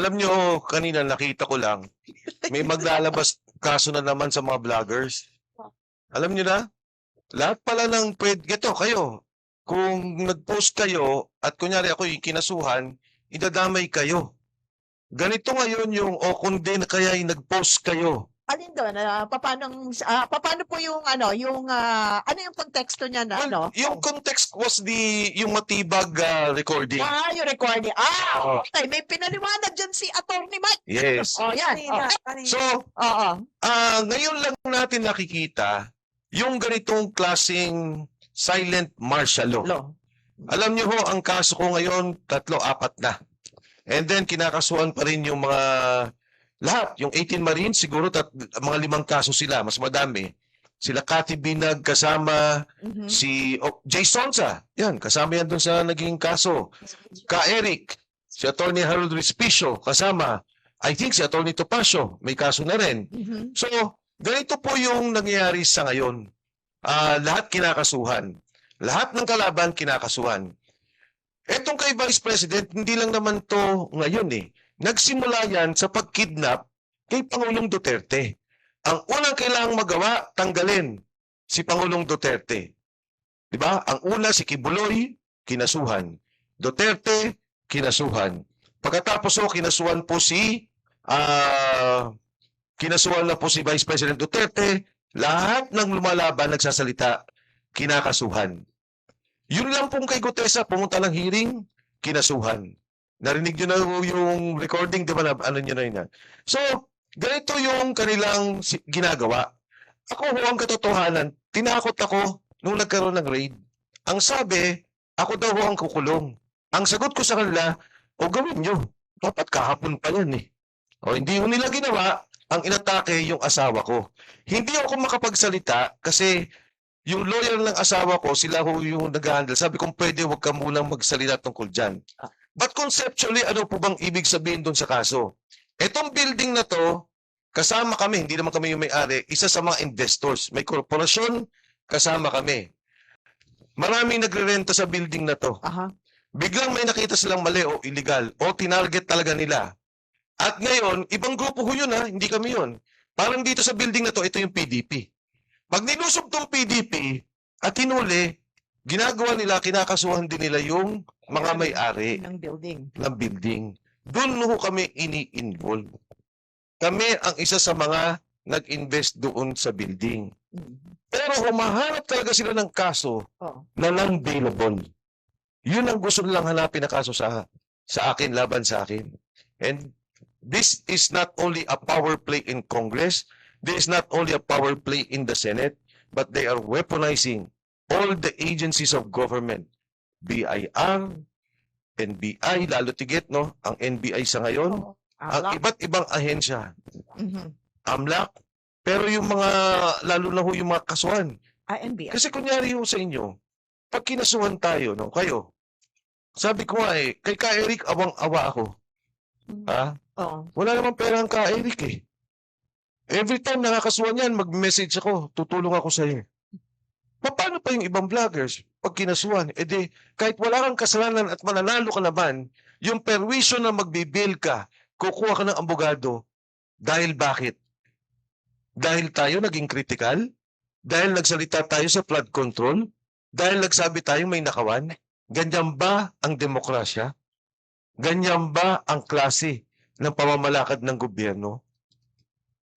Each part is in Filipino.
Alam nyo, kanina nakita ko lang, may maglalabas kaso na naman sa mga vloggers. Alam nyo na, lahat pala ng ito, kayo, kung nag-post kayo at kunyari ako yung kinasuhan, idadamay kayo. Ganito ngayon yung, o kung din kaya yung nag-post kayo. Alin doon? Paano po yung ano yung konteksto niya na ano? Yung context was yung matibag recording. Yung recording. Okay. May pinaliwanag dyan si Attorney Mike. Yes. Yan. So, Oo. ngayon lang natin nakikita yung ganitong klaseng silent martial law. Alam niyo ho, ang kaso ko ngayon, 3-4 na. And then, kinakasuhan pa rin yung mga lahat, yung 18 Marines, siguro mga 5 kaso sila, mas madami. Sila Cathy Binag kasama, si Jay Sonsa, yan, kasama yan doon sa naging kaso. Ka Eric, si Attorney Harold Respicio, kasama. I think si Attorney Topacio, may kaso na rin. So, ganito po yung nangyayari sa ngayon. Lahat kinakasuhan. Lahat ng kalaban kinakasuhan. Etong kay Vice President, hindi lang naman to ngayon eh. Nagsimula yan sa pagkidnap kay Pangulong Duterte. Ang unang kailangang magawa, tanggalin si Pangulong Duterte. Diba? Ang una si Kibuloy, kinasuhan. Duterte, kinasuhan. Pagkatapos kinasuhan po kinasuhan na po si Vice President Duterte, lahat ng lumalaban nagsasalita, kinakasuhan. Yun lang pong kay Gutesa, pumunta ng hearing, kinasuhan. Narinig nyo na yung recording, di ba? Ano nyo na yun? So, ganito yung kanilang ginagawa. Ako ho ang katotohanan, tinakot ako nung nagkaroon ng raid. Ang sabi, ako daw ho ang kukulong. Ang sagot ko sa kanila, o gawin nyo. Dapat kahapon pa yan eh. O hindi ho nila ginawa, ang inatake yung asawa ko. Hindi ako makapagsalita kasi yung lawyer ng asawa ko, sila ho yung nag-handle. Sabi kong pwede huwag ka munang magsalita tungkol dyan. But conceptually, ano po bang ibig sabihin doon sa kaso? Etong building na to, kasama kami, hindi naman kami yung may-ari, isa sa mga investors. May korporasyon, kasama kami. Maraming nagre-renta sa building na to. Biglang may nakita silang mali o illegal o tinarget talaga nila. At ngayon, ibang grupo ho yun hindi kami yun. Parang dito sa building na to, ito yung PDP. Pag nilusob tong PDP at hinuli, ginagawa nila, kinakasuhan din nila yung mga may-ari ng building. Doon ho kami ini-involve. Kami ang isa sa mga nag-invest doon sa building. Pero humahanap talaga sila ng kaso na non-bailable. Yun ang gusto nilang hanapin na kaso sa akin, laban sa akin. And this is not only a power play in Congress, this is not only a power play in the Senate, but they are weaponizing all the agencies of government. BIR, NBI, lalo tigit, no? Ang NBI sa ngayon, ang iba't ibang ahensya. AMLAC, pero yung mga, lalo na ho yung mga kasuhan. NBI. Kasi kunyari ho sa inyo, pag kinasuhan tayo, no, kayo, sabi ko nga kay Ka Eric, awang-awa ako. Wala namang pera ang Ka Eric eh. Every time nakakasuhan yan, mag-message ako, tutulong ako sa iyo. Paano pa yung ibang vloggers pag kinasuhan? Kahit wala kang kasalanan at mananalo ka naman, yung perwisyo na magbibil ka, kukuha ka ng abogado, dahil bakit? Dahil tayo naging critical? Dahil nagsalita tayo sa flood control? Dahil nagsabi tayo may nakawan? Ganyan ba ang demokrasya? Ganyan ba ang klase ng pamamalakad ng gobyerno?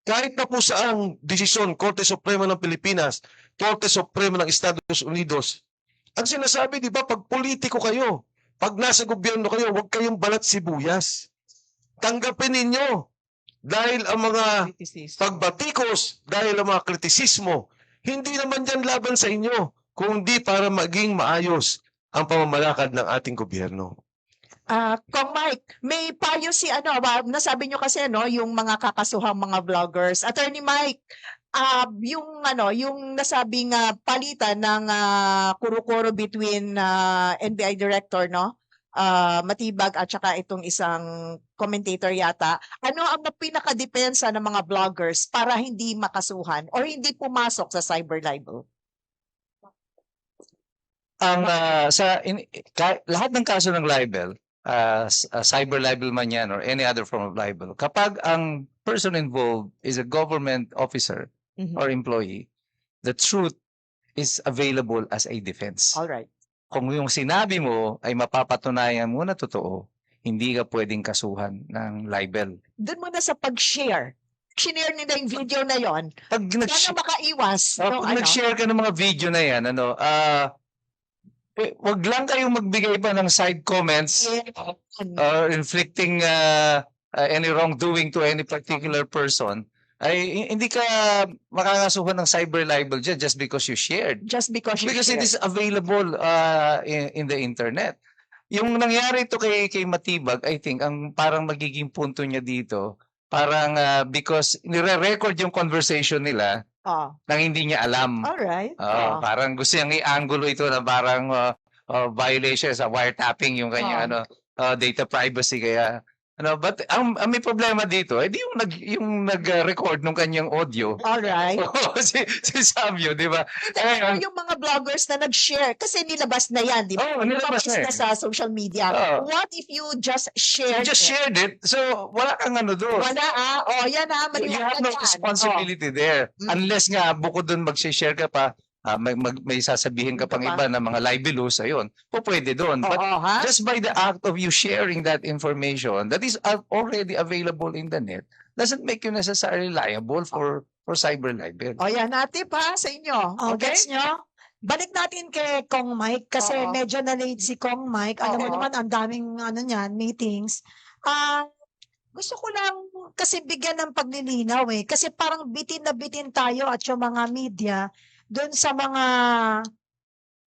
Kahit na po saang desisyon, Korte Suprema ng Pilipinas, Korte Suprema ng Estados Unidos, ang sinasabi, di ba, pag politiko kayo, pag nasa gobyerno kayo, huwag kayong balat sibuyas. Tanggapin ninyo. Dahil ang mga pagbatikos, dahil ang mga kritisismo, hindi naman yan laban sa inyo, kundi para maging maayos ang pamamalakad ng ating gobyerno. Kong Mike, may payo si nasabi nyo kasi yung mga kakasuhang mga vloggers. Attorney Mike, yung nasabing palitan ng kuro-kuro between NBI director Matibag at saka itong isang commentator yata. Ano ang pinaka-depensa ng mga vloggers para hindi makasuhan or hindi pumasok sa cyber libel? Lahat ng kaso ng libel, cyber libel man yan or any other form of libel, kapag ang person involved is a government officer Mhm. or employee, the truth is available as a defense. All right. Kung yung sinabi mo ay mapapatunayan mo na totoo, hindi ka pwedeng kasuhan ng libel. Doon muna sa pag-share. Shinare nila yung video na yon. Pag Sana makaiwas. Oh, nung pag nag-share ka ng mga video na yan, wag lang kayong magbigay pa ng side comments or inflicting any wrongdoing to any particular person, ay hindi ka makakasuhan ng cyber libel dyan just because you shared. Just because you Because it shared. is available in the internet. Yung nangyari ito kay Matibag, I think, ang parang magiging punto niya dito, parang because nire-record yung conversation nila Oh, nang hindi niya alam. all right. Parang gusto niyang i-angulo ito na parang violation sa wiretapping yung kanyang data privacy, kaya but ang may problema dito di yung nag-record ng kanyang audio. All right. si Sabio, di ba? Pero yung mga vloggers na nag-share, kasi nilabas na yan, di ba? Oh, nilabas na na sa social media. Oh. What if you just shared Just shared it, so wala kang doon. Wala yan You have no responsibility there. Mm. Unless nga bukod doon mag-share ka pa, may sasabihin ka pang iba na mga libelous, ayun, pwede doon. But just by the act of you sharing that information that is already available in the net doesn't make you necessarily liable for cyber libel. yan natin pa sa inyo. Okay? Gets nyo? Balik natin kay Kong Mike kasi Oo. medyo na-late si Kong Mike. Alam mo Oo. naman, ang daming niyan, meetings. Gusto ko lang kasi bigyan ng paglilinaw kasi parang bitin na bitin tayo at yung mga media doon sa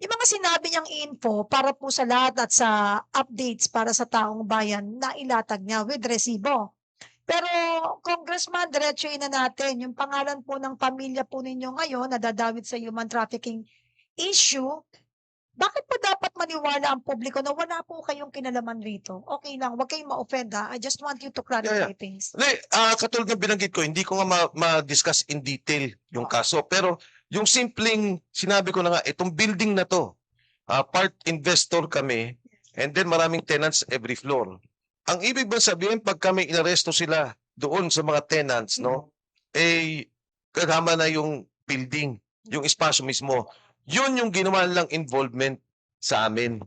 yung mga sinabi niyang info para po sa lahat at sa updates para sa taong bayan na ilatag niya with resibo. Pero Congressman, diretsuin na natin yung pangalan po ng pamilya po ninyo ngayon na dadawit sa human trafficking issue. Bakit po dapat maniwala ang publiko na wala po kayong kinalaman rito? Okay lang, huwag kayong ma-offend ha. I just want you to clarify things. Katulad ng binanggit ko, hindi ko nga ma-discuss in detail yung kaso. Pero yung simpleng sinabi ko na nga, itong building na to, part investor kami, and then maraming tenants every floor. Ang ibig ba sabihin, pag kami inaresto sila doon sa mga tenants, kasama na yung building, yung espasyo mismo. Yun yung ginawa lang involvement sa amin.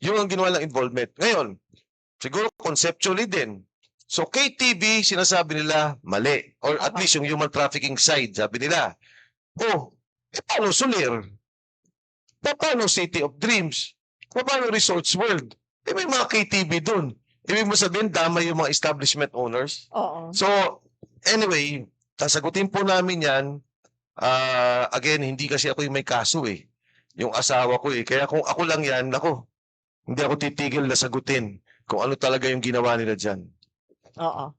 Yun ang ginawa lang involvement. Ngayon, siguro conceptually din. So KTV, sinasabi nila, mali. Or at least yung human trafficking side, sabi nila. Paano Soler? Paano City of Dreams? Paano Resorts World? May mga KTV dun. Ibig mo sabihin, damay yung mga establishment owners. Oo. So, anyway, sasagutin po namin yan. Again, hindi kasi ako yung may kaso yung asawa ko Kaya kung ako lang yan, hindi ako titigil na sagutin kung ano talaga yung ginawa nila dyan. Oo.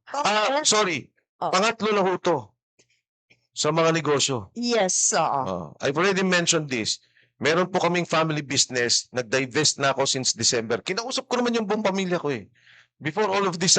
Sorry. Pangatlo na ho to sa mga negosyo. Yes, oo. I've already mentioned this. Meron po kaming family business. Nag-divest na ako since December. Kinausap ko naman yung buong pamilya ko Before all of this